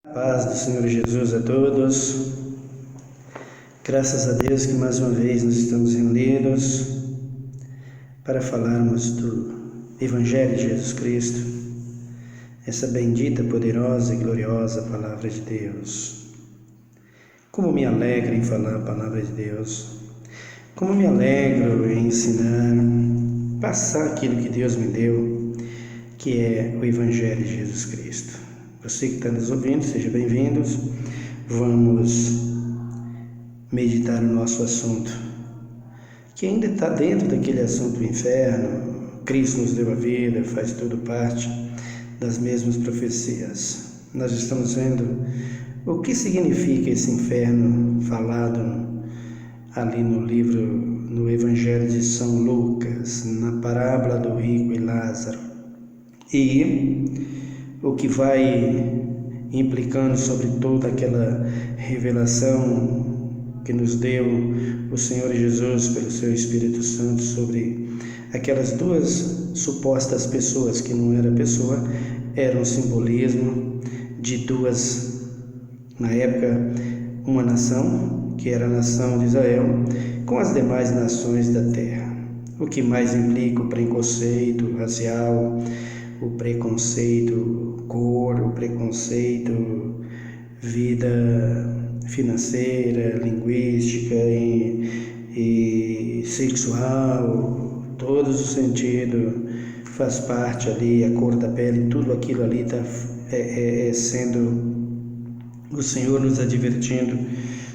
Paz do Senhor Jesus a todos. Graças a Deus que mais uma vez nós estamos reunidos para falarmos do Evangelho de Jesus Cristo, essa bendita, poderosa e gloriosa Palavra de Deus. Como me alegro em falar a Palavra de Deus, como me alegro em ensinar, passar aquilo que Deus me deu, que é o Evangelho de Jesus Cristo. Você que está nos ouvindo, seja bem-vindos. Vamos meditar no nosso assunto, que ainda está dentro daquele assunto do inferno. Cristo nos deu a vida, faz tudo parte das mesmas profecias. Nós estamos vendo o que significa esse inferno falado ali no livro, no Evangelho de São Lucas, na parábola do rico e Lázaro. E o que vai implicando sobre toda aquela revelação que nos deu o Senhor Jesus pelo seu Espírito Santo sobre aquelas duas supostas pessoas que não era pessoa, era um simbolismo de duas, na época, uma nação, que era a nação de Israel, com as demais nações da terra. O que mais implica o preconceito racial, o preconceito cor, o preconceito vida financeira, linguística e sexual, todos os sentidos faz parte ali, a cor da pele, tudo aquilo ali está sendo o Senhor nos advertindo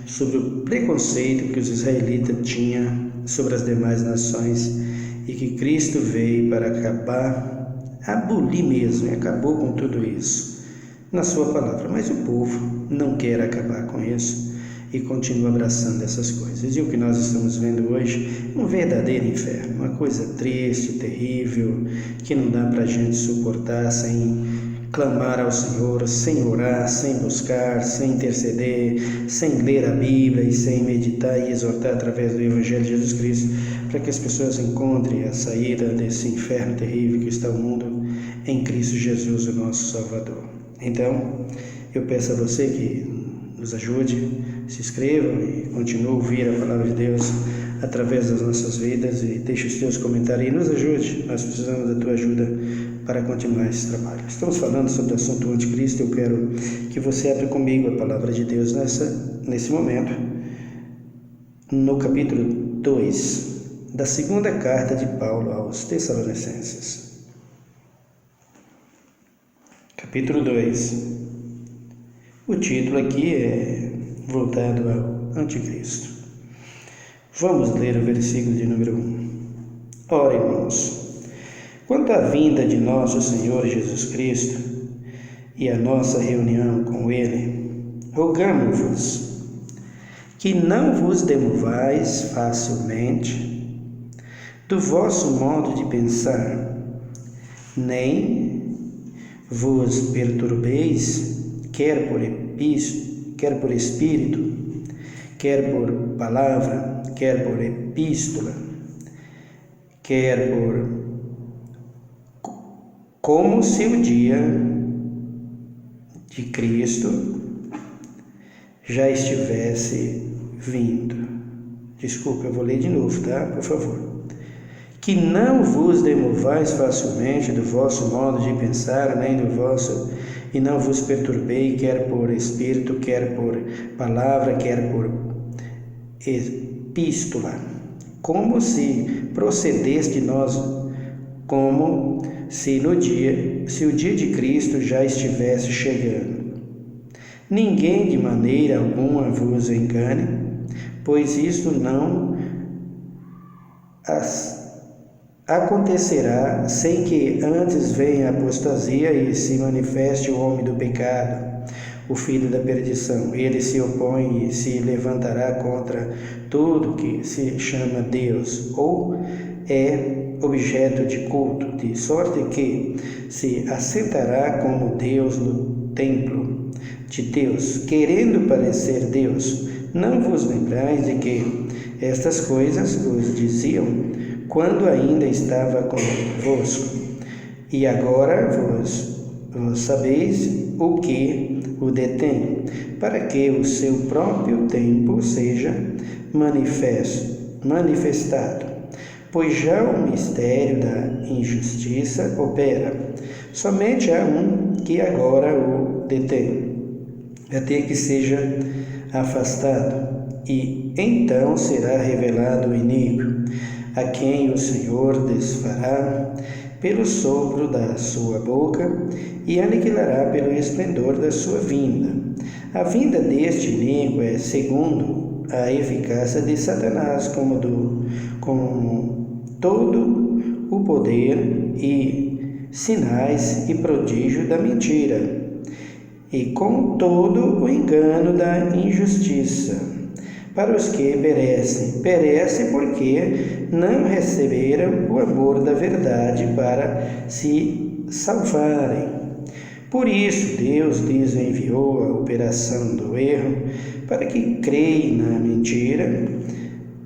sobre o preconceito que os israelitas tinham sobre as demais nações e que Cristo veio para abolir mesmo, e acabou com tudo isso na sua palavra, mas o povo não quer acabar com isso e continua abraçando essas coisas. E o que nós estamos vendo hoje é um verdadeiro inferno, uma coisa triste, terrível, que não dá para a gente suportar sem clamar ao Senhor, sem orar, sem buscar, sem interceder, sem ler a Bíblia e sem meditar e exortar através do Evangelho de Jesus Cristo, para que as pessoas encontrem a saída desse inferno terrível que está o mundo em Cristo Jesus, o nosso Salvador. Então, eu peço a você que nos ajude, se inscreva e continue a ouvir a Palavra de Deus através das nossas vidas e deixe os teus comentários e nos ajude. Nós precisamos da tua ajuda para continuar esse trabalho. Estamos falando sobre o assunto anticristo. Eu quero que você abra comigo a Palavra de Deus nesse momento, no capítulo 2 da segunda carta de Paulo aos Tessalonicenses. Capítulo 2. O título aqui é voltado ao anticristo. Vamos ler o versículo de número 1. Ora, irmãos, quanto à vinda de nosso Senhor Jesus Cristo e a nossa reunião com Ele, rogamo-vos que não vos demovais facilmente do vosso modo de pensar, nem vos perturbeis, quer por espírito, quer por palavra, quer por epístola, quer por como se o dia de Cristo já estivesse vindo. Desculpa, eu vou ler de novo, tá? Por favor. Que não vos demovais facilmente do vosso modo de pensar, nem do vosso, e não vos perturbei, quer por espírito, quer por palavra, quer por epístola, como se procedeste nós, como se o dia de Cristo já estivesse chegando. Ninguém de maneira alguma vos engane, pois isto não acontecerá sem que antes venha a apostasia e se manifeste o homem do pecado, o filho da perdição. Ele se opõe e se levantará contra tudo que se chama Deus ou é objeto de culto, de sorte que se assentará como Deus no templo de Deus, querendo parecer Deus. Não vos lembrais de que estas coisas vos diziam quando ainda estava convosco, e agora vos sabeis o que o detém, para que o seu próprio tempo seja manifestado, pois já o mistério da injustiça opera. Somente há um que agora o detém, até que seja afastado, e então será revelado o iníquo, a quem o Senhor desfará pelo sopro da sua boca e aniquilará pelo esplendor da sua vinda. A vinda deste iníquo é segundo a eficácia de Satanás, com todo o poder e sinais e prodígio da mentira, e com todo o engano da injustiça, para os que perecem porque não receberam o amor da verdade para se salvarem. Por isso Deus lhes enviou a operação do erro, para que creem na mentira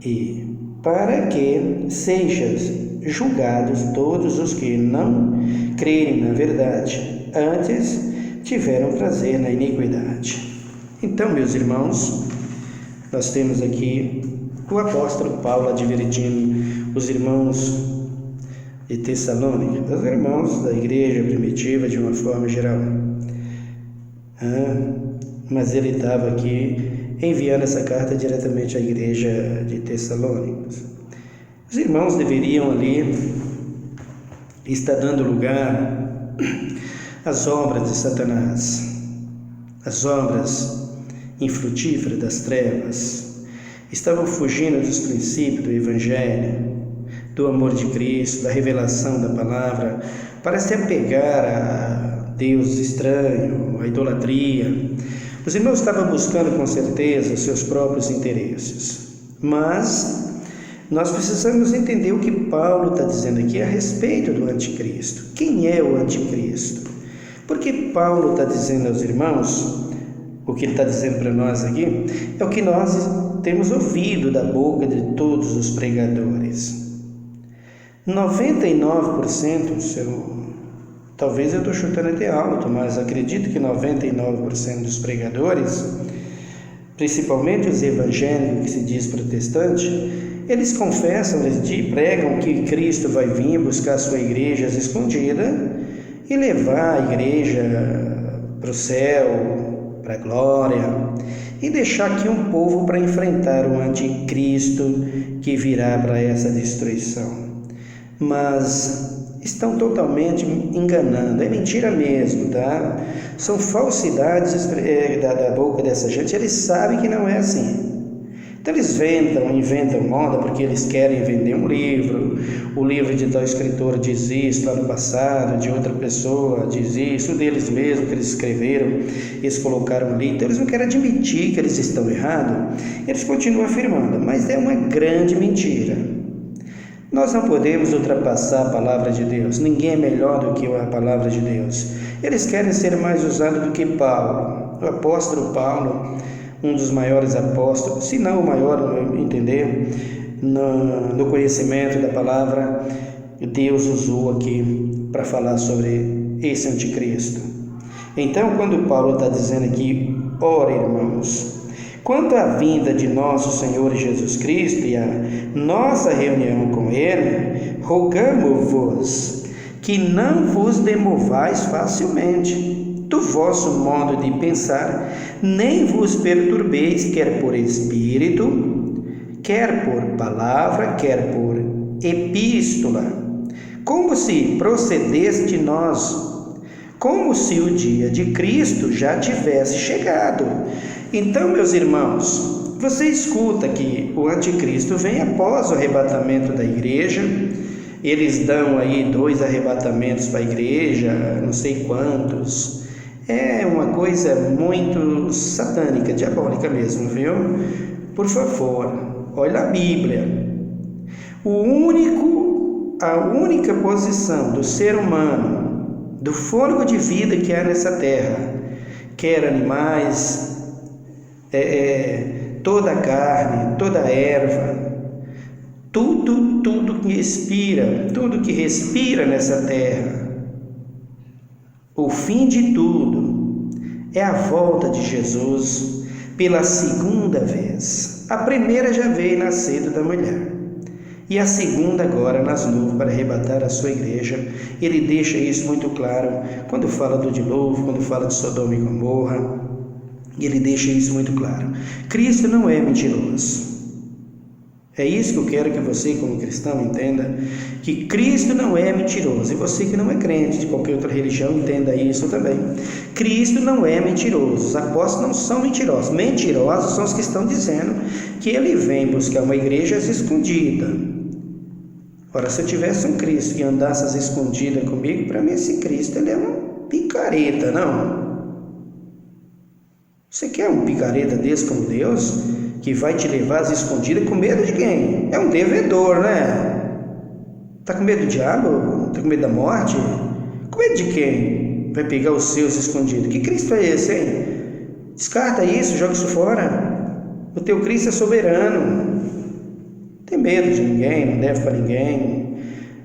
e para que sejam julgados todos os que não creem na verdade, antes tiveram prazer na iniquidade. Então, meus irmãos, nós temos aqui o apóstolo Paulo advertindo os irmãos de Tessalônica, os irmãos da igreja primitiva de uma forma geral. Mas ele estava aqui enviando essa carta diretamente à igreja de Tessalônica. Os irmãos deveriam ali estar dando lugar às obras de Satanás, às obras infrutíferas das trevas. Estavam fugindo dos princípios do Evangelho, do amor de Cristo, da revelação da palavra, para se apegar a Deus estranho, a idolatria. Os irmãos estavam buscando com certeza os seus próprios interesses, mas nós precisamos entender o que Paulo está dizendo aqui a respeito do anticristo. Quem é o anticristo? Porque Paulo está dizendo aos irmãos, o que ele está dizendo para nós aqui, é o que nós temos ouvido da boca de todos os pregadores. 99%, talvez eu estou chutando até alto, mas acredito que 99% dos pregadores, principalmente os evangélicos que se diz protestante, eles confessam, eles pregam que Cristo vai vir buscar a sua igreja escondida e levar a igreja para o céu, para a glória, e deixar aqui um povo para enfrentar o anticristo que virá para essa destruição. Mas estão totalmente enganando, é mentira mesmo, tá? São falsidades da boca dessa gente, eles sabem que não é assim. Então eles inventam moda porque eles querem vender um livro, o livro de tal escritor diz isso lá no passado, de outra pessoa diz isso, deles mesmos que eles escreveram, eles colocaram ali. Então eles não querem admitir que eles estão errados, eles continuam afirmando, mas é uma grande mentira. Nós não podemos ultrapassar a palavra de Deus, ninguém é melhor do que a palavra de Deus. Eles querem ser mais usados do que Paulo, o apóstolo Paulo, um dos maiores apóstolos, se não o maior, no entender, no conhecimento da palavra, Deus usou aqui para falar sobre esse anticristo. Então, quando Paulo está dizendo aqui, ora, irmãos, quanto à vinda de nosso Senhor Jesus Cristo e a nossa reunião com Ele, rogamo-vos que não vos demovais facilmente do vosso modo de pensar, nem vos perturbeis, quer por espírito, quer por palavra, quer por epístola, como se procedesse de nós, como se o dia de Cristo já tivesse chegado. Então, meus irmãos, você escuta que o anticristo vem após o arrebatamento da igreja. Eles dão aí 2 arrebatamentos para a igreja, não sei quantos. É uma coisa muito satânica, diabólica mesmo, viu? Por favor, olha a Bíblia. A única posição do ser humano, do fôlego de vida que há nessa terra, quer animais, toda a carne, toda a erva, tudo que expira, tudo que respira nessa terra, o fim de tudo é a volta de Jesus pela segunda vez. A primeira já veio nascido da mulher. E a segunda agora nas nuvens para arrebatar a sua igreja. Ele deixa isso muito claro quando fala do dilúvio, quando fala de Sodoma e Gomorra. Ele deixa isso muito claro. Cristo não é mentiroso. É isso que eu quero que você, como cristão, entenda, que Cristo não é mentiroso. E você que não é crente de qualquer outra religião, entenda isso também. Cristo não é mentiroso. Os apóstolos não são mentirosos. Mentirosos são os que estão dizendo que ele vem buscar uma igreja escondida. Ora, se eu tivesse um Cristo que andasse às escondidas comigo, para mim esse Cristo ele é um picareta, não? Você quer um picareta desse como Deus? Que vai te levar às escondidas com medo de quem? É um devedor, né? Tá com medo do diabo? Tá com medo da morte? Com medo de quem? Vai pegar os seus escondidos. Que Cristo é esse, hein? Descarta isso, joga isso fora. O teu Cristo é soberano. Não tem medo de ninguém, não deve para ninguém.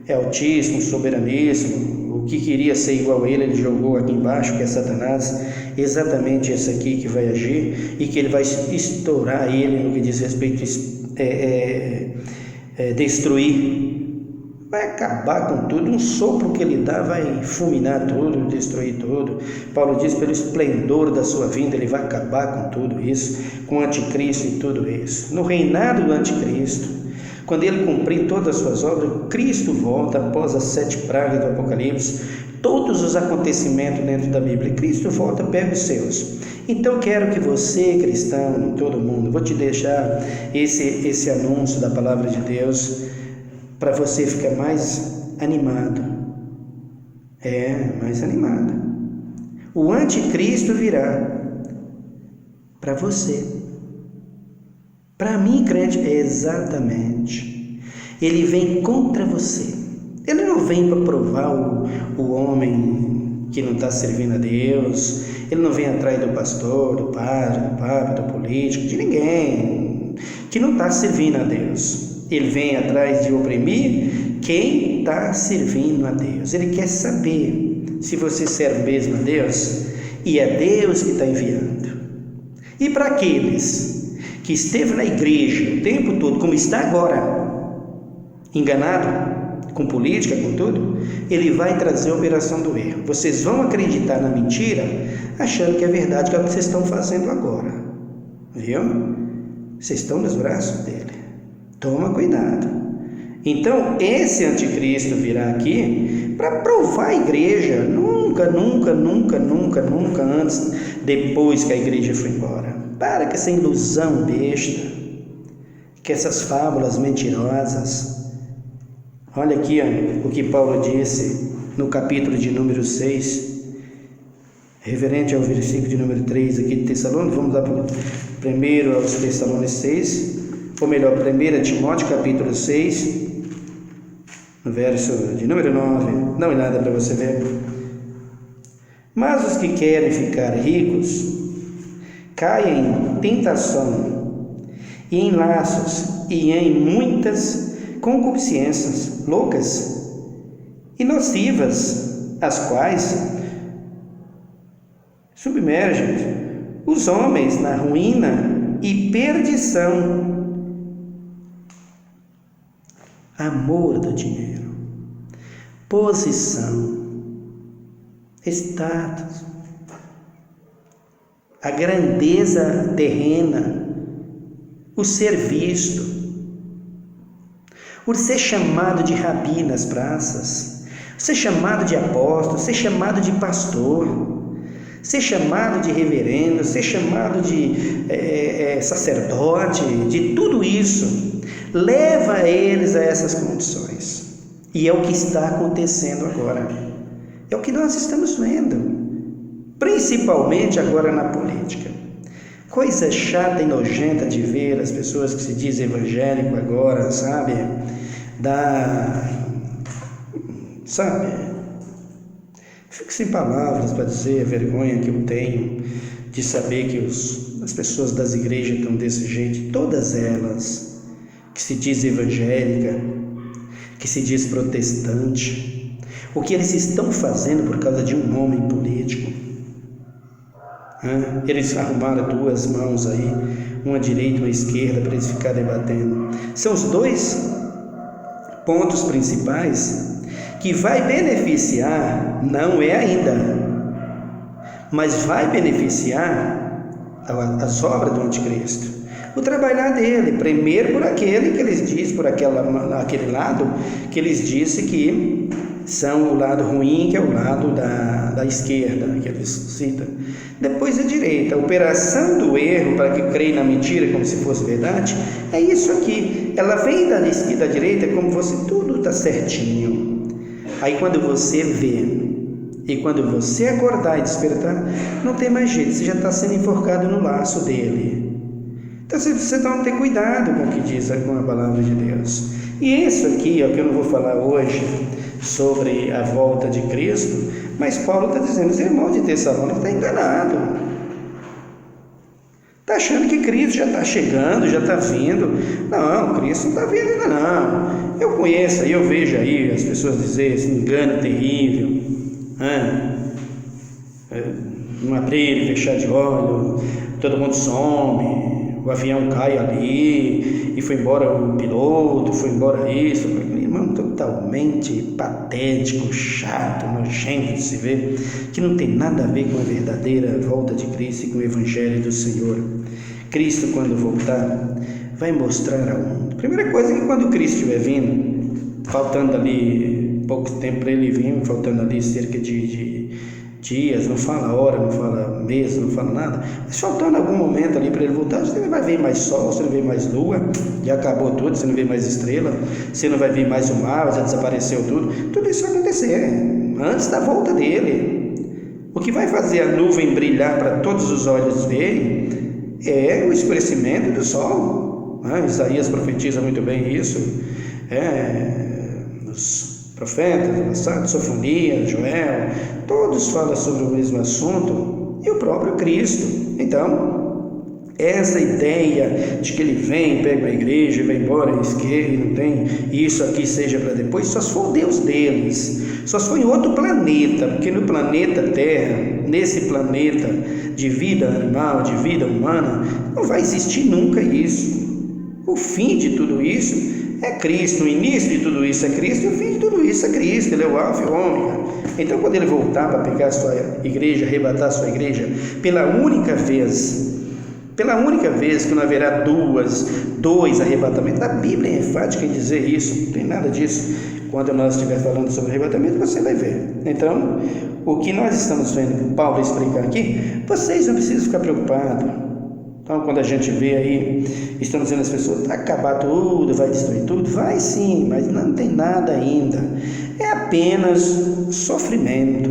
É altíssimo, soberaníssimo. O que queria ser igual a ele jogou aqui embaixo, que é Satanás. Exatamente esse aqui que vai agir e que ele vai estourar ele no que diz respeito a destruir. Vai acabar com tudo, um sopro que ele dá vai fulminar tudo, destruir tudo. Paulo diz, pelo esplendor da sua vinda, ele vai acabar com tudo isso, com o anticristo e tudo isso. No reinado do anticristo, quando ele cumprir todas as suas obras, Cristo volta após as 7 pragas do Apocalipse, todos os acontecimentos dentro da Bíblia. Cristo volta, pega os seus. Então quero que você, cristão, todo mundo, vou te deixar esse anúncio da palavra de Deus para você ficar mais animado. Mais animado. O anticristo virá para você. Para mim, crente, exatamente. Ele vem contra você. Ele não vem para provar o homem que não está servindo a Deus. Ele não vem atrás do pastor, do padre, do papa, do político, de ninguém que não está servindo a Deus. Ele vem atrás de oprimir quem está servindo a Deus. Ele quer saber se você serve mesmo a Deus, e é Deus que está enviando. E para aqueles que esteve na igreja o tempo todo, como está agora, enganado, com política, com tudo, ele vai trazer a operação do erro. Vocês vão acreditar na mentira, achando que é verdade, que é o que vocês estão fazendo agora. Viu? Vocês estão nos braços dele. Toma cuidado. Então, esse anticristo virá aqui para provar a igreja. Nunca antes, depois que a igreja foi embora. Para com essa ilusão besta, que essas fábulas mentirosas. Olha aqui o que Paulo disse no capítulo de número 6, referente ao versículo de número 3 aqui de Tessalônicos. Vamos lá primeiro aos Tessalonicenses, ou melhor, 1 Timóteo capítulo 6, no verso de número 9, não é nada para você ver. Mas os que querem ficar ricos caem em tentação e em laços e em muitas concupiscências loucas e nocivas, as quais submergem os homens na ruína e perdição. Amor do dinheiro, posição, status, a grandeza terrena, o ser visto, o ser chamado de rabi nas praças, ser chamado de apóstolo, ser chamado de pastor, ser chamado de reverendo, ser chamado de sacerdote, de tudo isso, leva eles a essas condições. E é o que está acontecendo agora. É o que nós estamos vendo, principalmente agora na política. Coisa chata e nojenta de ver as pessoas que se dizem evangélico agora, sabe? Fico sem palavras para dizer a vergonha que eu tenho de saber que as pessoas das igrejas estão desse jeito, todas elas, que se diz evangélica, que se diz protestante, o que eles estão fazendo por causa de um homem político. Eles arrumaram duas mãos aí, uma direita e uma esquerda, para eles ficarem debatendo. São os dois pontos principais que vai beneficiar, não é ainda, mas vai beneficiar as obras do anticristo. O trabalhar dele, primeiro por aquele que eles dizem, por aquele lado que eles dizem que são o lado ruim, que é o lado da esquerda, que eles citam. Depois a direita, a operação do erro para que creia na mentira como se fosse verdade, é isso aqui. Ela vem da esquerda, da direita, como se tudo está certinho. Aí quando você vê, e quando você acordar e despertar, não tem mais jeito, você já está sendo enforcado no laço dele. Então você precisa ter cuidado com o que diz com a palavra de Deus. E isso aqui, que eu não vou falar hoje sobre a volta de Cristo, mas Paulo está dizendo, os irmãos de Tessalônica estão enganados. Está achando que Cristo já está chegando, já está vindo. Não, Cristo não está vindo ainda não. Eu conheço aí, eu vejo aí as pessoas dizerem esse engano terrível. Não abrir, fechar de olho, todo mundo some. O avião cai ali, e foi embora o piloto, foi embora isso. Irmão, totalmente patético, chato, nojento de se ver, que não tem nada a ver com a verdadeira volta de Cristo e com o Evangelho do Senhor. Cristo, quando voltar, vai mostrar ao mundo. Primeira coisa é que quando Cristo estiver vindo, faltando ali pouco tempo para ele vir, faltando ali cerca de dias, não fala hora, não fala mês, não fala nada, mas faltando algum momento ali para ele voltar, você não vai ver mais sol, você não vê mais lua, já acabou tudo, você não vê mais estrela, você não vai ver mais o mar, já desapareceu tudo isso vai acontecer antes da volta dele. O que vai fazer a nuvem brilhar para todos os olhos verem é o escurecimento do sol. Isaías profetiza muito bem isso, os profetas, Sofonias, Joel, todos falam sobre o mesmo assunto, e o próprio Cristo. Então, essa ideia de que ele vem, pega a igreja e vai embora, e não tem isso aqui seja para depois, só se for o Deus deles, só se for em outro planeta, porque no planeta Terra, nesse planeta de vida animal, de vida humana, não vai existir nunca isso. O fim de tudo isso é Cristo, o início de tudo isso é Cristo, e o fim de tudo isso é Cristo, ele é o alfa e o ômega. Então, quando ele voltar para pegar a sua igreja, arrebatar a sua igreja, pela única vez que não haverá dois arrebatamentos, a Bíblia é enfática em dizer isso, não tem nada disso. Quando nós estiver falando sobre arrebatamento, você vai ver. Então, o que nós estamos vendo Paulo explicar aqui, vocês não precisam ficar preocupados. Então, quando a gente vê aí, estão dizendo as pessoas, vai acabar tudo, vai destruir tudo, vai sim, mas não tem nada ainda, é apenas sofrimento.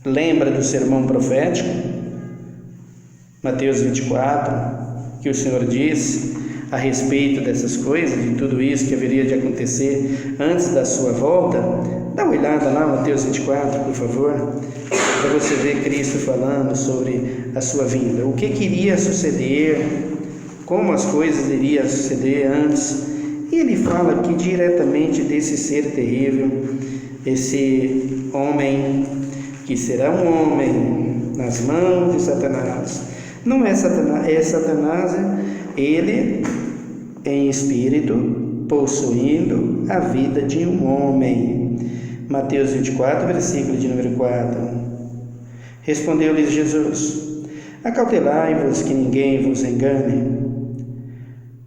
Lembra do sermão profético, Mateus 24, que o Senhor diz a respeito dessas coisas, de tudo isso que haveria de acontecer antes da sua volta? Dá uma olhada lá, Mateus 24, por favor, para você ver Cristo falando sobre a sua vinda, o que iria suceder, como as coisas iriam suceder antes. E ele fala aqui diretamente desse ser terrível, esse homem que será um homem nas mãos de Satanás. Não é Satanás, é Satanás, ele em espírito, possuindo a vida de um homem. Mateus 24, versículo de número 4. Respondeu-lhes Jesus: acautelai-vos que ninguém vos engane,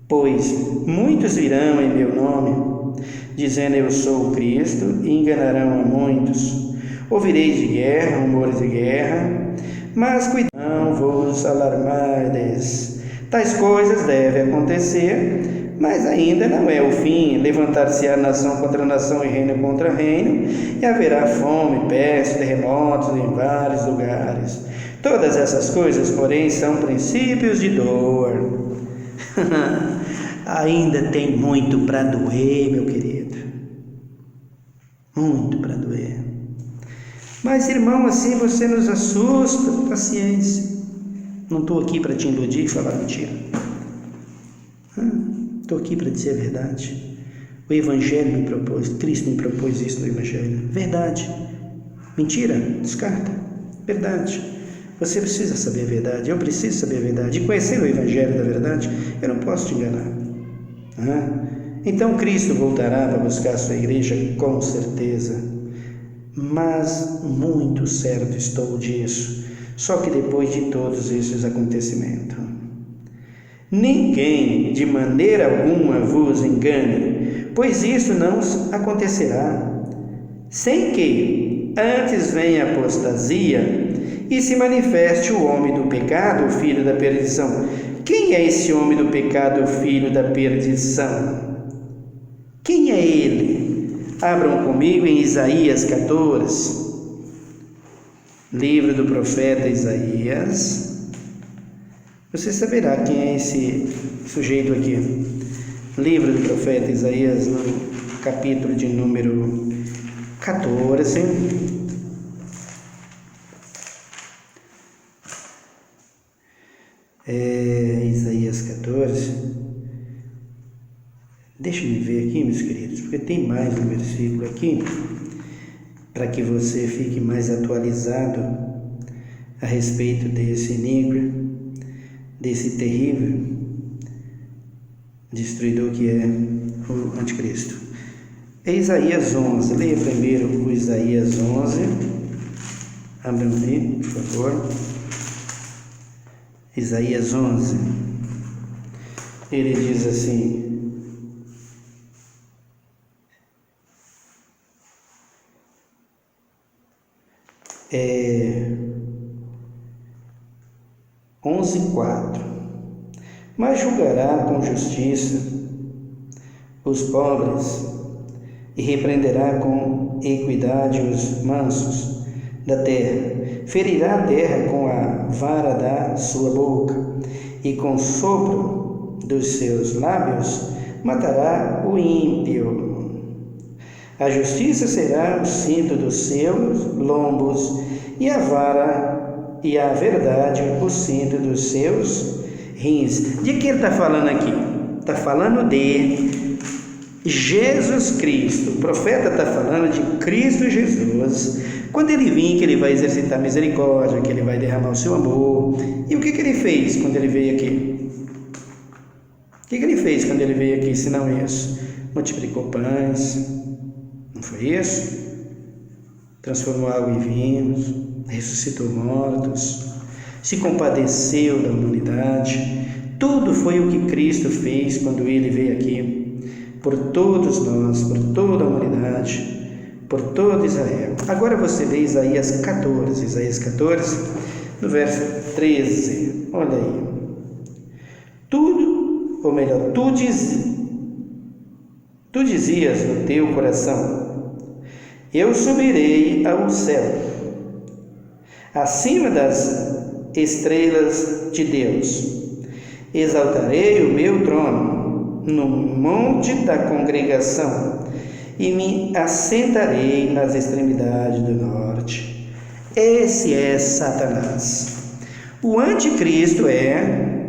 pois muitos virão em meu nome, dizendo eu sou o Cristo, e enganarão a muitos. Ouvireis de guerra, rumores de guerra, mas cuidado, não vos alarmardes. Tais coisas devem acontecer, mas ainda não é o fim. Levantar-se-á nação contra nação e reino contra reino, e haverá fome, peste, terremotos em vários lugares. Todas essas coisas, porém, são princípios de dor. Ainda tem muito para doer, meu querido. Muito para doer. Mas, irmão, assim você nos assusta. Paciência. Não estou aqui para te iludir e falar mentira. Estou aqui para dizer a verdade. O Evangelho me propôs, Cristo me propôs isso no Evangelho. Verdade. Mentira? Descarta. Verdade. Você precisa saber a verdade, eu preciso saber a verdade. E conhecer o Evangelho da verdade, eu não posso te enganar. Então Cristo voltará para buscar a sua igreja, com certeza. Mas muito certo estou disso, só que depois de todos esses acontecimentos. Ninguém de maneira alguma vos engane, pois isso não acontecerá, sem que antes venha a apostasia e se manifeste o homem do pecado, o filho da perdição. Quem é esse homem do pecado, o filho da perdição? Quem é ele? Abram comigo em Isaías 14, livro do profeta Isaías. Você saberá quem é esse sujeito aqui. Livro do profeta Isaías, no capítulo de número 14. Isaías 14. Deixa-me ver aqui, meus queridos, porque tem mais um versículo aqui, para que você fique mais atualizado a respeito desse enigma, desse terrível destruidor que é o anticristo. É Isaías 11, leia primeiro o Isaías 11, abram aí, por favor. Isaías 11, ele diz assim: 11:4. Mas julgará com justiça os pobres e repreenderá com equidade os mansos da terra. Ferirá a terra com a vara da sua boca e com o sopro dos seus lábios matará o ímpio. A justiça será o cinto dos seus lombos e a vara e a verdade o cinto dos seus rins. De que ele está falando aqui? Está falando de Jesus Cristo. O profeta está falando de Cristo Jesus. Quando ele vir, que ele vai exercitar misericórdia, que ele vai derramar o seu amor. E o que ele fez quando ele veio aqui? O que ele fez quando ele veio aqui, senão isso? Multiplicou pães, não foi isso? Transformou água em vinhos, ressuscitou mortos, se compadeceu da humanidade. Tudo foi o que Cristo fez quando ele veio aqui, por todos nós, por toda a humanidade, por todo Israel. Agora você lê Isaías 14, no verso 13, olha aí. Tu dizias no teu coração: eu subirei ao céu, acima das estrelas de Deus. Exaltarei o meu trono no monte da congregação e me assentarei nas extremidades do norte. Esse é Satanás. O anticristo é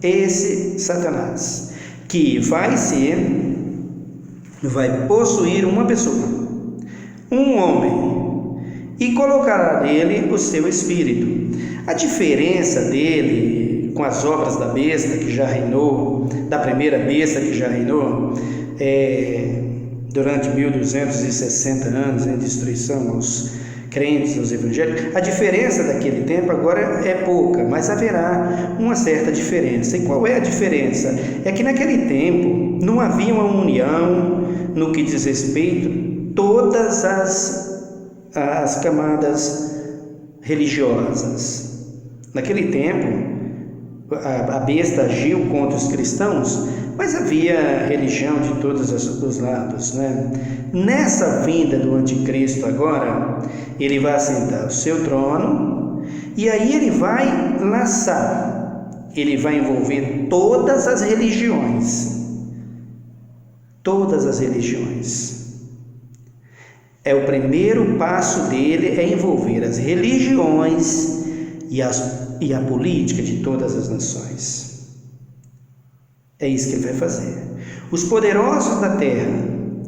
esse Satanás, que vai possuir uma pessoa, um homem, e colocará nele o seu espírito. A diferença dele com as obras da besta que já reinou, da primeira besta que já reinou, durante 1260 anos em destruição aos crentes, aos evangélicos, a diferença daquele tempo agora é pouca, mas haverá uma certa diferença. E qual é a diferença? É que naquele tempo não havia uma união no que diz respeito todas as camadas religiosas. Naquele tempo a besta agiu contra os cristãos, mas havia religião de todos os lados, né? Nessa vinda do anticristo agora, ele vai assentar o seu trono e aí ele vai laçar, ele vai envolver todas as religiões. Todas as religiões. O primeiro passo dele é envolver as religiões e a política de todas as nações. É isso que ele vai fazer. Os poderosos da terra,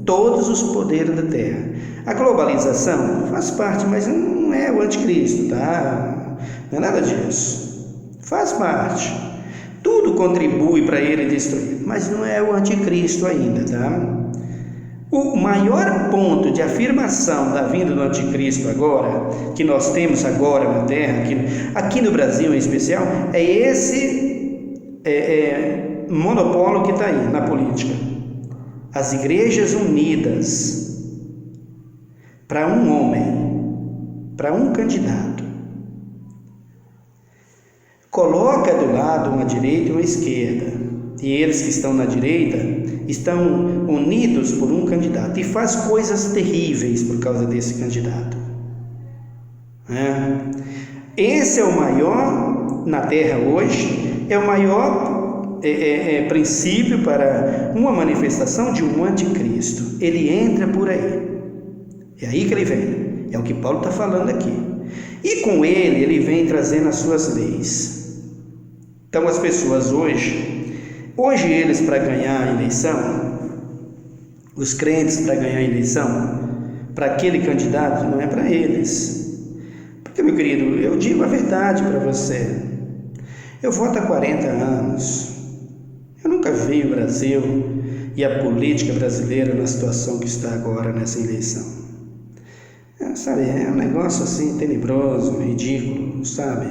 todos os poderes da terra. A globalização faz parte, mas não é o anticristo, tá? Não é nada disso. Faz parte. Tudo contribui para ele destruir, mas não é o anticristo ainda, tá? O maior ponto de afirmação da vinda do anticristo agora, que nós temos agora na Terra, aqui no Brasil em especial, é esse monopólio que está aí na política. As igrejas unidas para um homem, para um candidato. Coloca do lado uma direita e uma esquerda, e eles que estão na direita estão unidos por um candidato e faz coisas terríveis por causa desse candidato. Esse é o maior na Terra hoje, é o maior princípio para uma manifestação de um anticristo. Ele entra por aí, é aí que ele vem, é o que Paulo está falando aqui, e com ele vem trazendo as suas leis. Então as pessoas hoje eles, para ganhar a eleição, os crentes para ganhar a eleição, para aquele candidato, não é para eles. Porque, meu querido, eu digo a verdade para você, eu voto há 40 anos, eu nunca vi o Brasil e a política brasileira na situação que está agora nessa eleição. Sabe, é um negócio assim tenebroso, ridículo, sabe?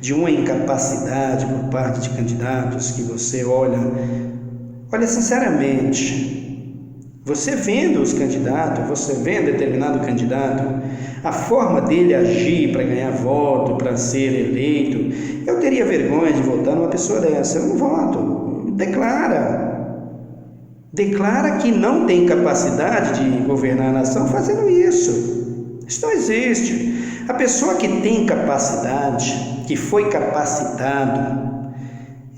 De uma incapacidade por parte de candidatos que você olha sinceramente, você vendo os candidatos, você vendo determinado candidato, a forma dele agir para ganhar voto, para ser eleito, eu teria vergonha de votar numa pessoa dessa. Eu não voto. Declara que não tem capacidade de governar a nação fazendo isso. Isso não existe. A pessoa que tem capacidade, que foi capacitado,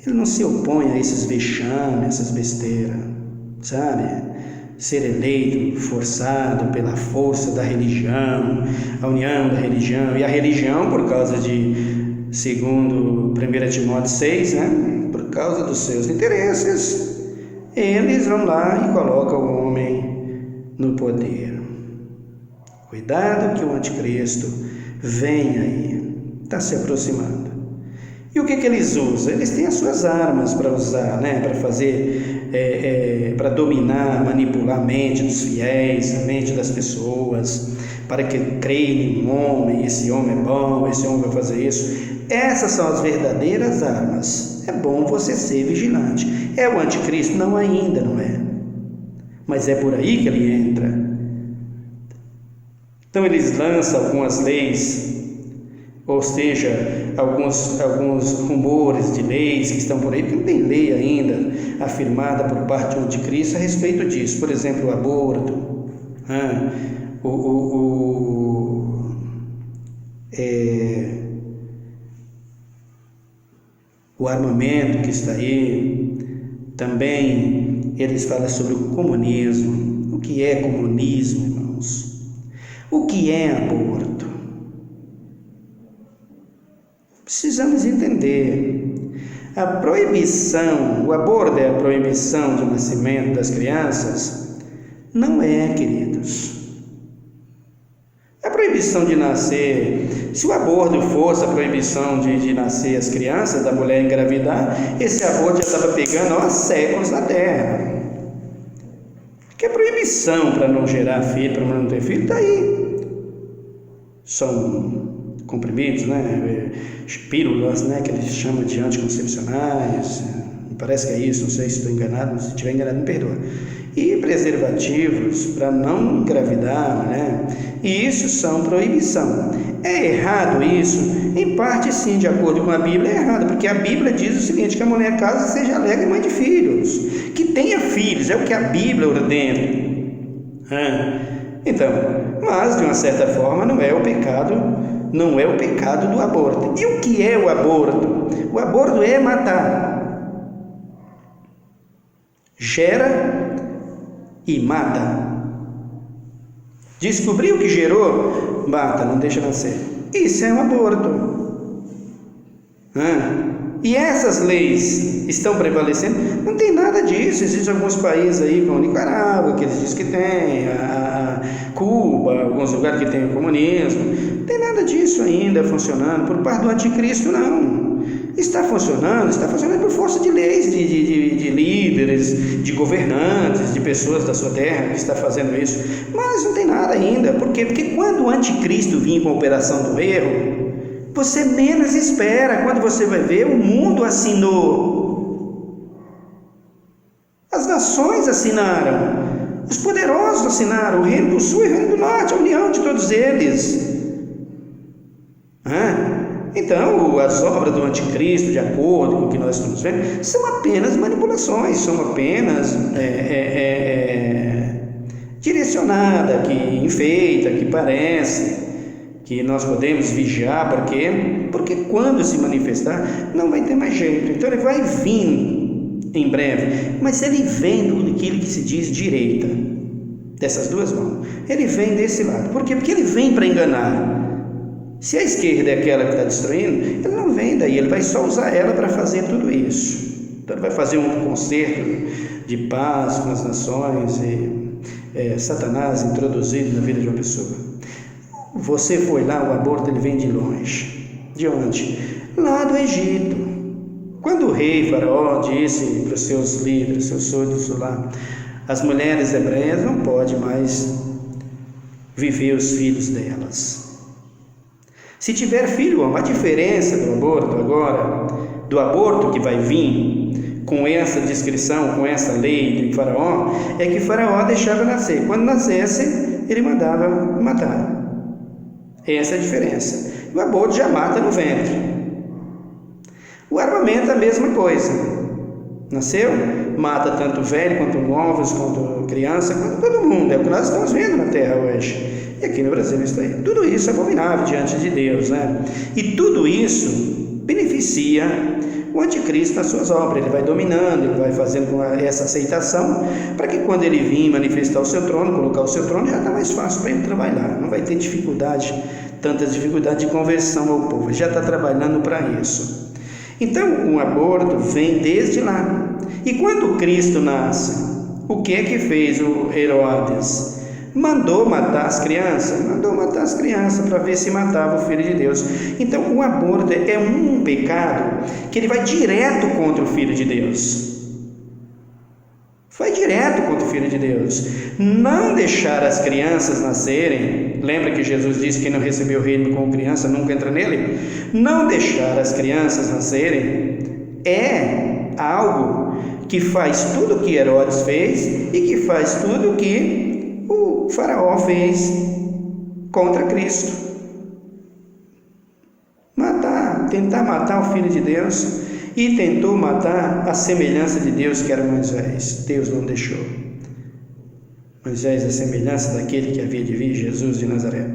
ele não se opõe a esses vexames, essas besteiras, sabe? Ser eleito, forçado pela força da religião, a união da religião, e a religião, por causa de, segundo 1 Timóteo 6, por causa dos seus interesses, eles vão lá e colocam o homem no poder. Cuidado que o anticristo vem aí, está se aproximando. E o que eles usam? Eles têm as suas armas para usar, para fazer, para dominar, manipular a mente dos fiéis, a mente das pessoas, para que creem em um homem, esse homem é bom, esse homem vai fazer isso. Essas são as verdadeiras armas. É bom você ser vigilante. É o anticristo? Não, ainda não é. Mas é por aí que ele entra. Então eles lançam algumas leis, ou seja, alguns rumores de leis que estão por aí, porque não tem lei ainda afirmada por parte do anticristo a respeito disso. Por exemplo, o aborto, o armamento que está aí. Também eles falam sobre o comunismo. O que é comunismo, irmãos? O que é aborto? Precisamos entender. A proibição, o aborto é a proibição do nascimento das crianças? Não é, queridos. A proibição de nascer, se o aborto fosse a proibição de nascer as crianças, da mulher engravidar, esse aborto já estava pegando há séculos na Terra. Que a proibição para não gerar filho, para não ter filho, está aí. São comprimidos, pílulas, que eles chamam de anticoncepcionais, parece que é isso, não sei se estou enganado, se estiver enganado me perdoa. E preservativos para não engravidar, e isso são proibição. É errado isso? Em parte sim, de acordo com a Bíblia é errado, porque a Bíblia diz o seguinte, que a mulher casa seja alegre e mãe de filhos, que tenha filhos, é o que a Bíblia ordena. Então, mas de uma certa forma não é o pecado do aborto. E o que é o aborto? O aborto é matar. Gera e mata. Descobriu que gerou, mata, não deixa nascer. Isso é um aborto. E essas leis estão prevalecendo? Não tem nada disso. Existem alguns países aí, como Nicarágua, que eles dizem que tem, a Cuba, alguns lugares que tem o comunismo. Não tem nada disso ainda funcionando. Por parte do anticristo, não. Está funcionando por força de leis, de líderes, de governantes, de pessoas da sua terra que está fazendo isso. Mas não tem nada ainda. Por quê? Porque quando o anticristo vir com a operação do erro, você menos espera. Quando você vai ver, o mundo assinou, as nações assinaram, os poderosos assinaram, o reino do sul e o reino do norte, a união de todos eles. Então, as obras do anticristo, de acordo com o que nós estamos vendo, são apenas manipulações, são apenas direcionadas, que enfeita, que parece, que nós podemos vigiar. Por quê? Porque quando se manifestar, não vai ter mais jeito. Então ele vai vir em breve, mas ele vem daquilo que se diz direita, dessas duas mãos. Ele vem desse lado. Por quê? Porque ele vem para enganar. Se a esquerda é aquela que está destruindo, ele não vem daí, ele vai só usar ela para fazer tudo isso. Então ele vai fazer um concerto de paz com as nações e Satanás introduzido na vida de uma pessoa. Você foi lá, o aborto ele vem de longe. De onde? Lá do Egito. Quando o rei Faraó disse para os seus líderes, seus súditos lá, as mulheres hebreias não podem mais viver os filhos delas. Se tiver filho, a diferença do aborto agora, do aborto que vai vir com essa descrição, com essa lei de Faraó, é que Faraó deixava nascer. Quando nascesse, ele mandava matar. Essa é a diferença. O aborto já mata no ventre. O armamento é a mesma coisa. Nasceu, mata tanto velho, quanto novos, quanto criança, quanto todo mundo. É o que nós estamos vendo na terra hoje. E aqui no Brasil está aí. Tudo isso é abominável diante de Deus, né? E tudo isso beneficia o anticristo nas suas obras. Ele vai dominando, ele vai fazendo essa aceitação, para que quando ele vir manifestar o seu trono, colocar o seu trono, já está mais fácil para ele trabalhar. Não vai ter tantas dificuldades de conversão ao povo. Ele já está trabalhando para isso. Então, o aborto vem desde lá. E quando Cristo nasce, o que é que fez o Herodes? Mandou matar as crianças para ver se matava o Filho de Deus. Então o aborto é um pecado que ele vai direto contra o Filho de Deus. Vai direto contra o Filho de Deus. Não deixar as crianças nascerem. Lembra que Jesus disse que quem não recebeu o reino como criança nunca entra nele? Não deixar as crianças nascerem é algo que faz tudo o que Herodes fez e que faz tudo o que o Faraó fez contra Cristo. Tentar matar o Filho de Deus, e tentou matar a semelhança de Deus, que era Moisés. Deus não deixou. Moisés é a semelhança daquele que havia de vir, Jesus de Nazaré.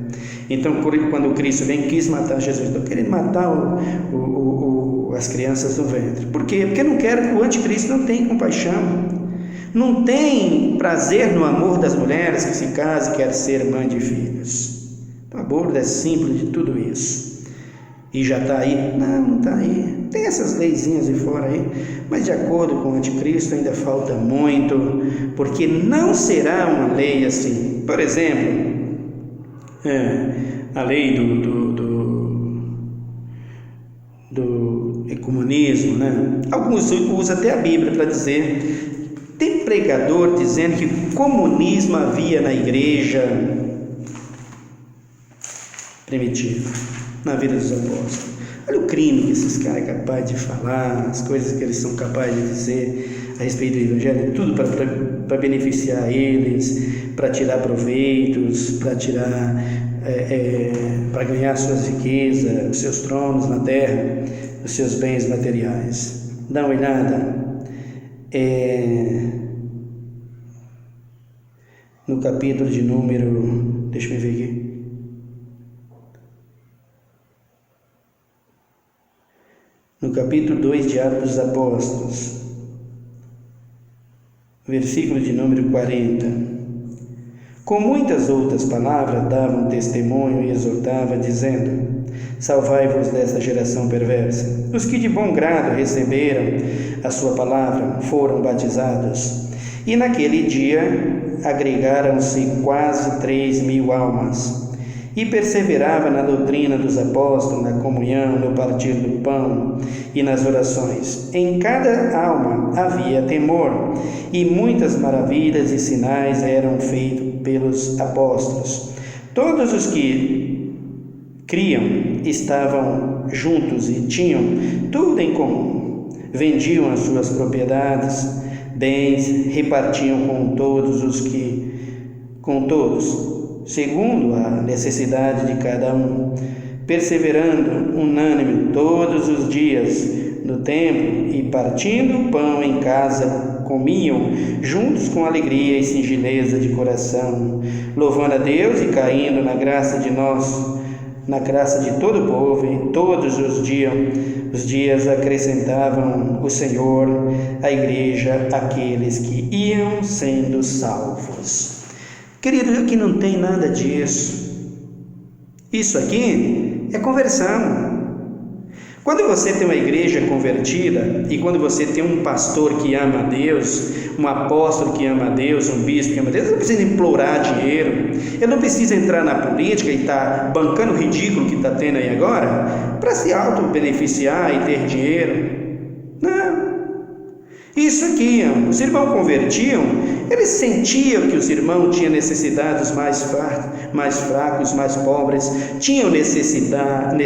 Então, quando Cristo vem, quis matar Jesus. Estou querendo matar as crianças do ventre. Por quê? Porque não quero. O anticristo não tem compaixão. Não tem prazer no amor das mulheres que se casam e quer ser mãe de filhos. Então, o aborto é simples de tudo isso. E já está aí? Não está aí. Tem essas leizinhas de fora aí, mas de acordo com o anticristo ainda falta muito, porque não será uma lei assim. Por exemplo, a lei do ecumenismo, né? Alguns usam até a Bíblia para dizer. Tem pregador dizendo que comunismo havia na igreja primitiva, na vida dos apóstolos. Olha o crime que esses caras são capazes de falar, as coisas que eles são capazes de dizer a respeito do Evangelho, tudo para beneficiar eles, para tirar proveitos, para ganhar suas riquezas, os seus tronos na terra, os seus bens materiais. Dá uma olhada. No capítulo de número, deixa eu ver aqui, no capítulo 2 de Atos dos Apóstolos, versículo de número 40, com muitas outras palavras davam testemunho e exortava, dizendo: salvai-vos dessa geração perversa. Os que de bom grado receberam a sua palavra foram batizados, e naquele dia agregaram-se quase 3.000 almas. E perseverava na doutrina dos apóstolos, na comunhão, no partir do pão e nas orações. Em cada alma havia temor, e muitas maravilhas e sinais eram feitos pelos apóstolos. Todos os que criam estavam juntos e tinham tudo em comum. Vendiam as suas propriedades, bens, repartiam com todos, segundo a necessidade de cada um, perseverando unânime todos os dias no templo e partindo o pão em casa, comiam juntos com alegria e singeleza de coração, louvando a Deus e caindo na graça de todo o povo, e todos os dias acrescentavam o Senhor à igreja aqueles que iam sendo salvos. Querido, aqui não tem nada disso. Isso aqui é conversão. Quando você tem uma igreja convertida e quando você tem um pastor que ama a Deus, um apóstolo que ama a Deus, um bispo que ama a Deus, ele não precisa implorar dinheiro, ele não precisa entrar na política e estar bancando o ridículo que está tendo aí agora para se auto-beneficiar e ter dinheiro. Não. Isso aqui, os irmãos convertiam, eles sentiam que os irmãos tinham necessidades mais fracos, mais pobres, tinham necessidade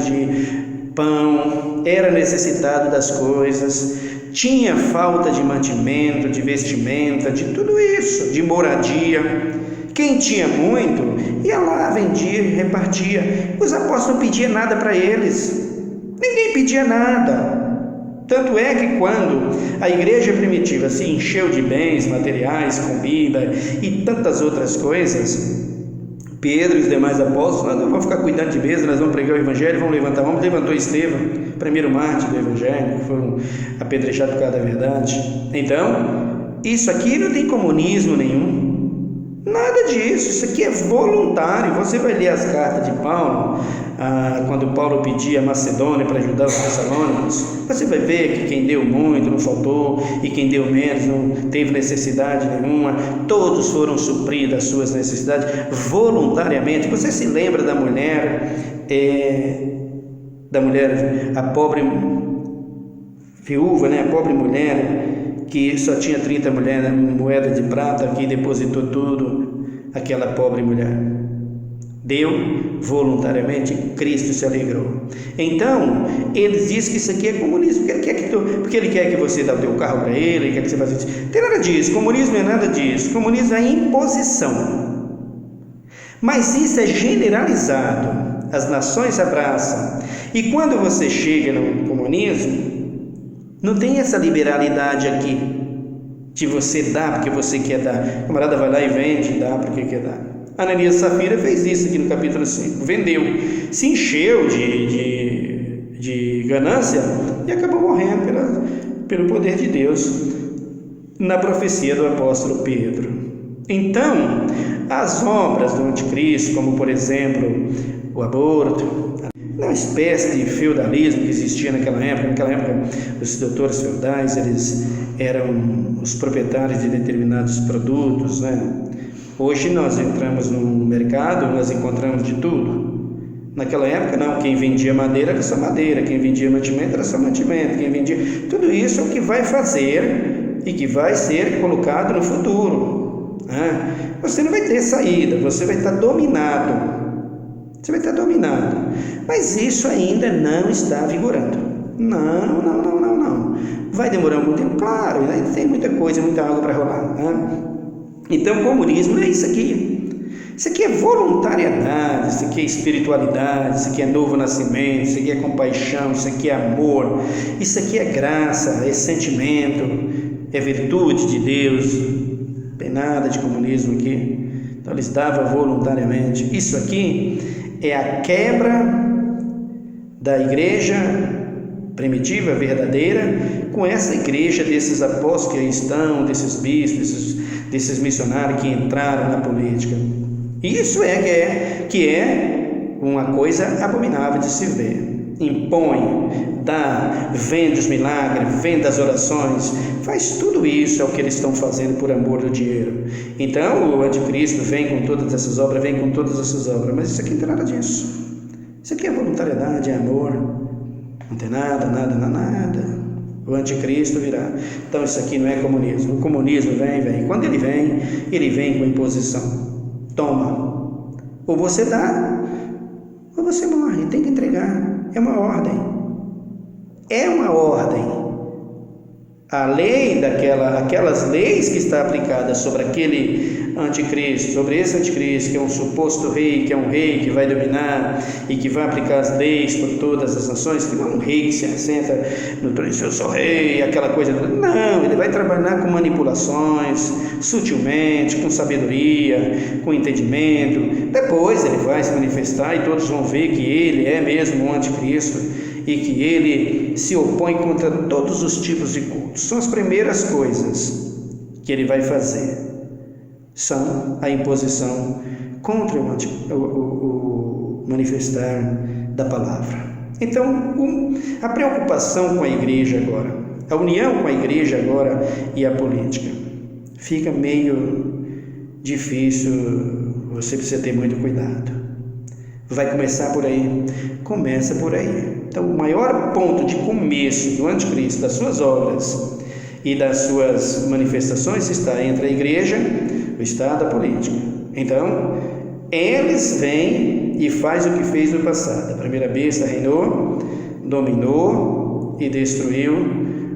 de pão, era necessitado das coisas, tinha falta de mantimento, de vestimenta, de tudo isso, de moradia. Quem tinha muito, ia lá, vendia e repartia. Os apóstolos não pediam nada para eles, ninguém pedia nada. Tanto é que quando a igreja primitiva se encheu de bens materiais, comida e tantas outras coisas, Pedro e os demais apóstolos, nós não vamos ficar cuidando de mesa, nós vamos pregar o evangelho, levantou Estevão, primeiro mártir do evangelho, que foram apedrejados por causa da verdade. Então, isso aqui não tem comunismo nenhum, nada disso, isso aqui é voluntário. Você vai ler as cartas de Paulo, quando Paulo pedia a Macedônia para ajudar os Tessalônicos, você vai ver que quem deu muito não faltou, e quem deu menos não teve necessidade nenhuma, todos foram supridos as suas necessidades voluntariamente. Você se lembra da mulher, a pobre viúva, a pobre mulher, que só tinha 30 moedas de prata, que depositou tudo, aquela pobre mulher deu voluntariamente, Cristo se alegrou. Então, ele diz que isso aqui é comunismo, porque ele quer que você dê o teu carro para ele quer que você faça isso. Não tem nada disso, comunismo é nada disso, comunismo é imposição. Mas isso é generalizado, as nações abraçam, e quando você chega no comunismo, não tem essa liberalidade aqui, de você dar porque você quer dar. O camarada vai lá e vende, dá porque quer dar. Ananias e Safira fez isso aqui no capítulo 5, vendeu, se encheu de ganância e acabou morrendo pelo poder de Deus, na profecia do apóstolo Pedro. Então, as obras do anticristo, como por exemplo o aborto, uma espécie de feudalismo que existia naquela época, os doutores feudais, eles eram os proprietários de determinados produtos, Hoje nós entramos no mercado, nós encontramos de tudo. Naquela época não, quem vendia madeira era só madeira, quem vendia mantimento era só mantimento, quem vendia... Tudo isso é o que vai fazer e que vai ser colocado no futuro. Você não vai ter saída, você vai estar dominado. Mas isso ainda não está vigorando. Não. Vai demorar muito tempo, claro, ainda tem muita coisa, muita água para rolar. Então, o comunismo é isso aqui. Isso aqui é voluntariedade, isso aqui é espiritualidade, isso aqui é novo nascimento, isso aqui é compaixão, isso aqui é amor, isso aqui é graça, é sentimento, é virtude de Deus. Não tem nada de comunismo aqui. Então, eles davam voluntariamente. Isso aqui é a quebra da igreja primitiva, verdadeira, com essa igreja desses apóstolos que aí estão, desses bispos, desses missionários que entraram na política. Isso que é uma coisa abominável de se ver. Impõe, dá, vende os milagres, vende as orações, faz tudo isso, é o que eles estão fazendo por amor do dinheiro. Então o anticristo vem com todas essas obras, mas isso aqui não tem nada disso. Isso aqui é voluntariedade, é amor, não tem nada. O anticristo virá. Então isso aqui não é comunismo. O comunismo vem. Quando ele vem com imposição. Toma. Ou você dá, ou você morre. Tem que entregar. É uma ordem. A lei aquelas leis que está aplicada sobre aquele anticristo, sobre esse anticristo, que é um suposto rei, que é um rei que vai dominar e que vai aplicar as leis por todas as nações, que não é um rei que se assenta no trono, eu sou rei, aquela coisa. Não, ele vai trabalhar com manipulações, sutilmente, com sabedoria, com entendimento. Depois ele vai se manifestar e todos vão ver que ele é mesmo um anticristo e que ele se opõe contra todos os tipos de cultos. São as primeiras coisas que ele vai fazer. São a imposição contra o manifestar da palavra. Então, a preocupação com a igreja agora, a união com a igreja agora e a política, fica meio difícil, você precisa ter muito cuidado. Vai começar por aí? Começa por aí. Então, o maior ponto de começo do anticristo, das suas obras e das suas manifestações, está entre a igreja, o Estado, a política. Então, eles vêm e fazem o que fez no passado. A primeira besta reinou, dominou e destruiu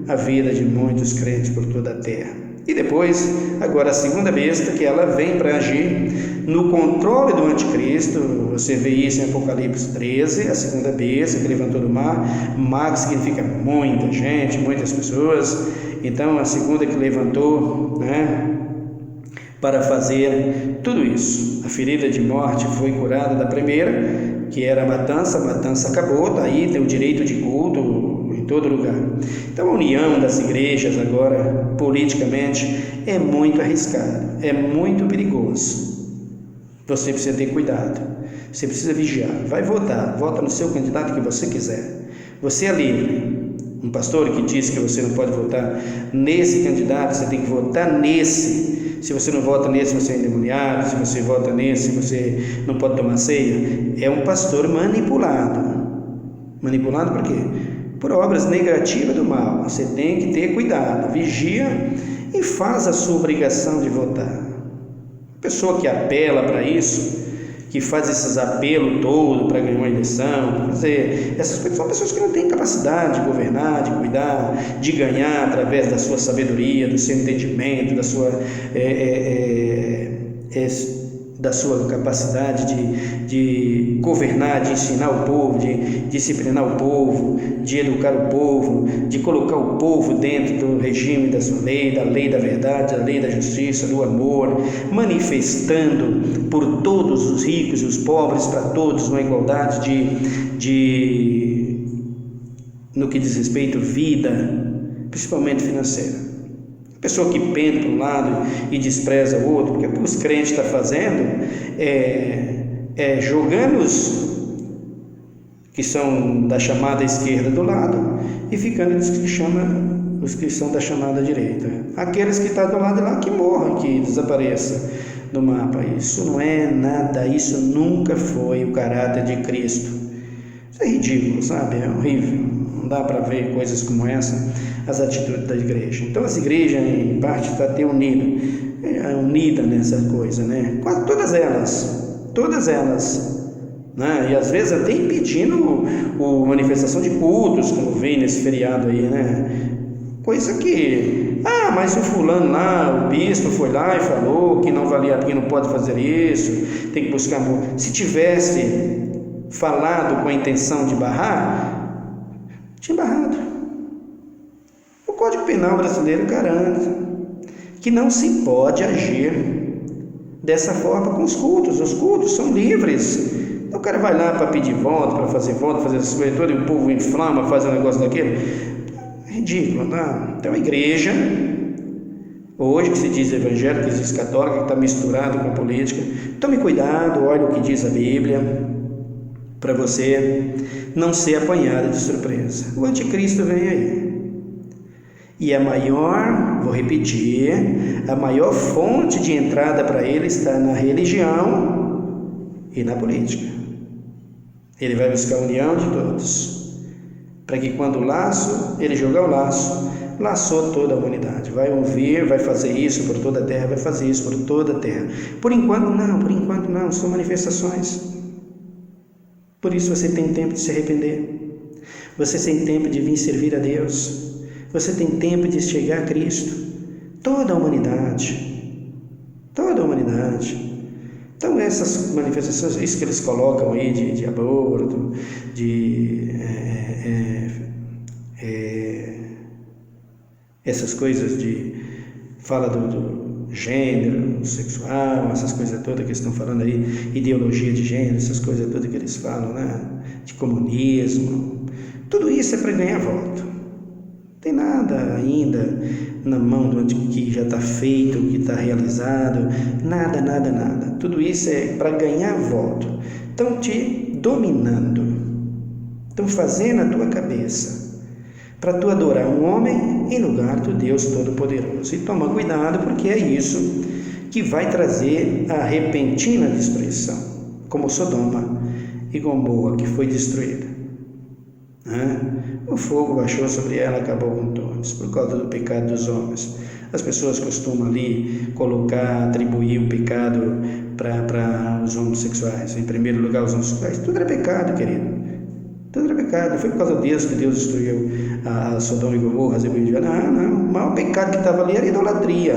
a vida de muitos crentes por toda a terra. E depois, agora a segunda besta, que ela vem para agir no controle do anticristo. Você vê isso em Apocalipse 13, a segunda besta que levantou do mar. Mar que significa muita gente, muitas pessoas. Então a segunda que levantou, para fazer tudo isso. A ferida de morte foi curada da primeira, que era a matança acabou, daí tem o direito de culto em todo lugar. Então a união das igrejas agora, politicamente, é muito arriscado, é muito perigoso. Você precisa ter cuidado, você precisa vigiar. Vai votar, vota no seu candidato que você quiser. Você é livre. Um pastor que diz que você não pode votar nesse candidato, você tem que votar nesse. Se você não vota nesse, você é endemoniado. Se você vota nesse, você não pode tomar ceia. É um pastor manipulado. Manipulado por quê? Por obras negativas do mal. Você tem que ter cuidado, vigia e faz a sua obrigação de votar. A pessoa que apela para isso, que faz esses apelos todos para ganhar uma eleição, essas pessoas são pessoas que não têm capacidade de governar, de cuidar, de ganhar através da sua sabedoria, do seu entendimento, da sua capacidade de governar, de ensinar o povo, de disciplinar o povo, de educar o povo, de colocar o povo dentro do regime da sua lei, da lei da verdade, da lei da justiça, do amor, manifestando por todos os ricos e os pobres, para todos, uma igualdade no que diz respeito à vida, principalmente financeira. A pessoa que pende para um lado e despreza o outro, porque o que os crentes estão fazendo é jogando os que são da chamada esquerda do lado e ficando os que são da chamada direita. Aqueles que estão do lado lá, que morram, que desapareçam do mapa. Isso não é nada, isso nunca foi o caráter de Cristo. Isso é ridículo, sabe? É horrível. Não dá para ver coisas como essa, as atitudes da igreja. Então, as igrejas, em parte, está até unida nessa coisa, Quase todas elas, E às vezes até impedindo a manifestação de cultos, como vem nesse feriado aí, Coisa que, mas o fulano lá, o bispo foi lá e falou que não valia, que não pode fazer isso, tem que buscar amor. Se tivesse falado com a intenção de barrar, tinha barrado. O Código Penal brasileiro garante que não se pode agir dessa forma com os cultos são livres. Então o cara vai lá para pedir voto, para fazer essas coisas todas, e o povo inflama, faz um negócio daquele. É ridículo, não? Então a igreja, hoje que se diz evangélica, que se diz católica, que está misturado com política, tome cuidado, olhe o que diz a Bíblia. para você não ser apanhado de surpresa. O anticristo vem aí. E a maior, vou repetir, a maior fonte de entrada para ele está na religião e na política. Ele vai buscar a união de todos, para que quando ele jogar o laço, laçou toda a humanidade. Vai ouvir, vai fazer isso por toda a terra, vai fazer isso por toda a terra. Por enquanto não, são manifestações. Por isso você tem tempo de se arrepender. Você tem tempo de vir servir a Deus. Você tem tempo de chegar a Cristo. Toda a humanidade. Então essas manifestações, isso que eles colocam aí de aborto, essas coisas fala do gênero sexual, essas coisas todas que estão falando aí, ideologia de gênero, essas coisas todas que eles falam, né? De comunismo, tudo isso é para ganhar voto. Não tem nada ainda na mão do que já está feito, que está realizado, nada. Tudo isso é para ganhar voto. Estão te dominando, estão fazendo a tua cabeça para tu adorar um homem em lugar do Deus Todo-Poderoso. E toma cuidado, porque é isso que vai trazer a repentina destruição, como Sodoma e Gomorra, que foi destruída. O fogo baixou sobre ela, acabou com todos, por causa do pecado dos homens. As pessoas costumam ali atribuir o pecado para os homossexuais. Em primeiro lugar, os homossexuais. Tudo era pecado, querido. Tudo era pecado. Foi por causa disso que Deus destruiu a Sodoma e Gomorra. Não. O maior pecado que estava ali era idolatria.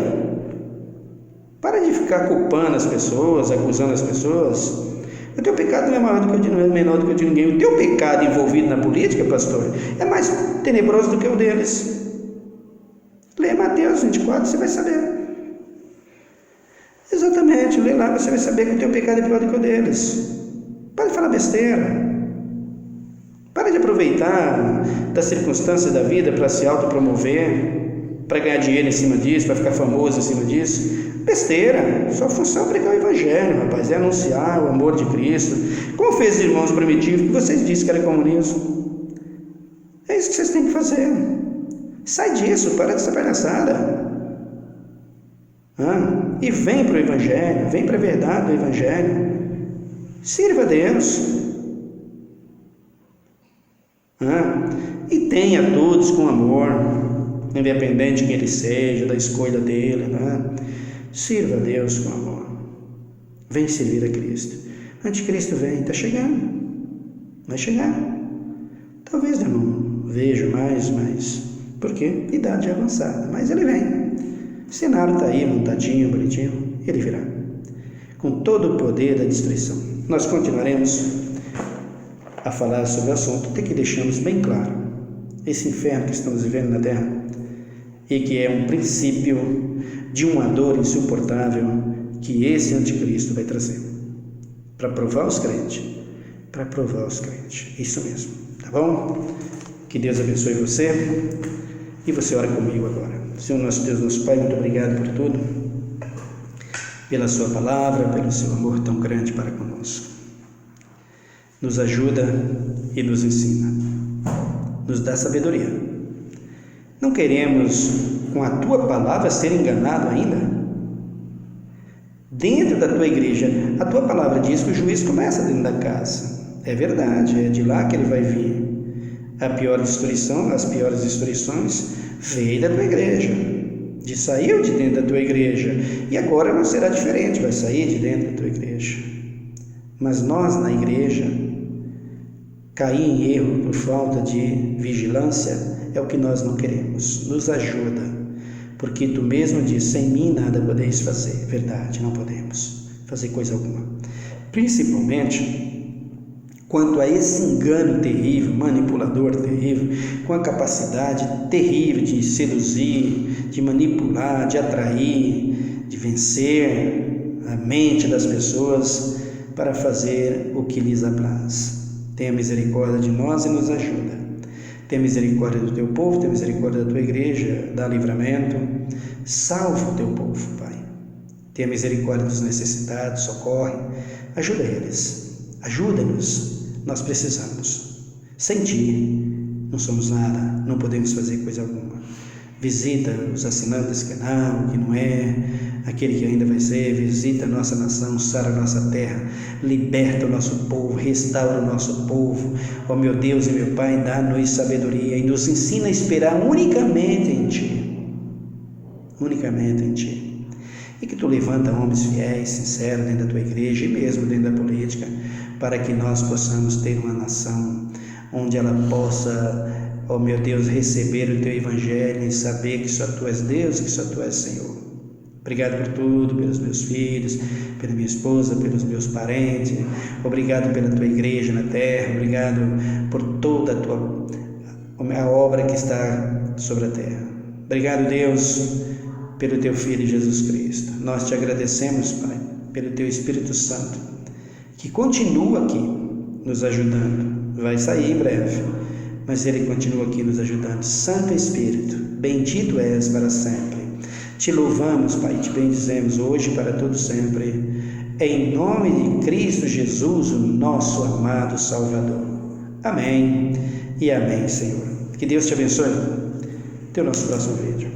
Para de ficar culpando as pessoas, acusando as pessoas. O teu pecado não é menor do que o de ninguém. O teu pecado envolvido na política, pastor, é mais tenebroso do que o deles. Lê Mateus 24, você vai saber. Exatamente, lê lá, você vai saber que o teu pecado é pior do que o deles. Para de falar besteira. Para de aproveitar das circunstâncias da vida para se autopromover, para ganhar dinheiro em cima disso, para ficar famoso em cima disso. Besteira. Sua função é pregar o evangelho, rapaz, é anunciar o amor de Cristo. Como fez os irmãos primitivos, que vocês disseram que era comunismo. É isso que vocês têm que fazer. Sai disso, para dessa palhaçada. E vem para o evangelho, vem para a verdade do evangelho. Sirva a Deus. E tenha todos com amor, independente de quem ele seja, da escolha dele. Sirva a Deus com amor. Vem servir a Cristo. Anticristo vem, está chegando. Vai chegar. Talvez eu não vejo mais, mas porque idade avançada, mas ele vem. O cenário está aí montadinho, bonitinho, ele virá com todo o poder da destruição. Nós continuaremos a falar sobre o assunto, até que deixamos bem claro esse inferno que estamos vivendo na terra e que é um princípio de uma dor insuportável que esse anticristo vai trazer para provar os crentes, isso mesmo, tá bom? Que Deus abençoe você e você ora comigo agora. Senhor nosso Deus, nosso Pai, muito obrigado por tudo, pela sua palavra, pelo seu amor tão grande para conosco. Nos ajuda e nos ensina, nos dá sabedoria. Não queremos com a tua palavra ser enganado ainda. Dentro da tua igreja, a tua palavra diz que o juiz começa dentro da casa. É verdade, é de lá que ele vai vir. As piores destruições veio da tua igreja, saiu de dentro da tua igreja, e agora não será diferente, vai sair de dentro da tua igreja. Mas nós na igreja cair em erro por falta de vigilância é o que nós não queremos. Nos ajuda, porque tu mesmo diz, sem mim nada podeis fazer. Verdade, não podemos fazer coisa alguma, principalmente quanto a esse engano terrível, manipulador terrível, com a capacidade terrível de seduzir, de manipular, de atrair, de vencer a mente das pessoas para fazer o que lhes apraz. Tenha misericórdia de nós e nos ajuda. Tenha misericórdia do teu povo, tenha misericórdia da tua igreja, dá livramento. Salva o teu povo, Pai. Tenha misericórdia dos necessitados, socorre. Ajuda eles. Ajuda-nos nós precisamos. Sem Ti, não somos nada, não podemos fazer coisa alguma. Visita os assinantes que não é, aquele que ainda vai ser. Visita a nossa nação, sara a nossa terra, liberta o nosso povo, restaura o nosso povo. Ó meu Deus e meu Pai, dá-nos sabedoria e nos ensina a esperar unicamente em Ti. Unicamente em Ti. E que Tu levanta homens fiéis, sinceros dentro da Tua igreja e mesmo dentro da política, para que nós possamos ter uma nação onde ela possa, ó meu Deus, receber o Teu Evangelho e saber que só Tu és Deus e que só Tu és Senhor. Obrigado por tudo, pelos meus filhos, pela minha esposa, pelos meus parentes. Obrigado pela Tua igreja na terra. Obrigado por toda a obra que está sobre a terra. Obrigado, Deus, pelo Teu Filho Jesus Cristo. Nós Te agradecemos, Pai, pelo Teu Espírito Santo, que continua aqui nos ajudando. Vai sair em breve, mas Ele continua aqui nos ajudando. Santo Espírito, bendito és para sempre. Te louvamos, Pai, Te bendizemos hoje e para todo sempre, em nome de Cristo Jesus, o nosso amado Salvador. Amém e amém, Senhor. Que Deus te abençoe. Até o nosso próximo vídeo.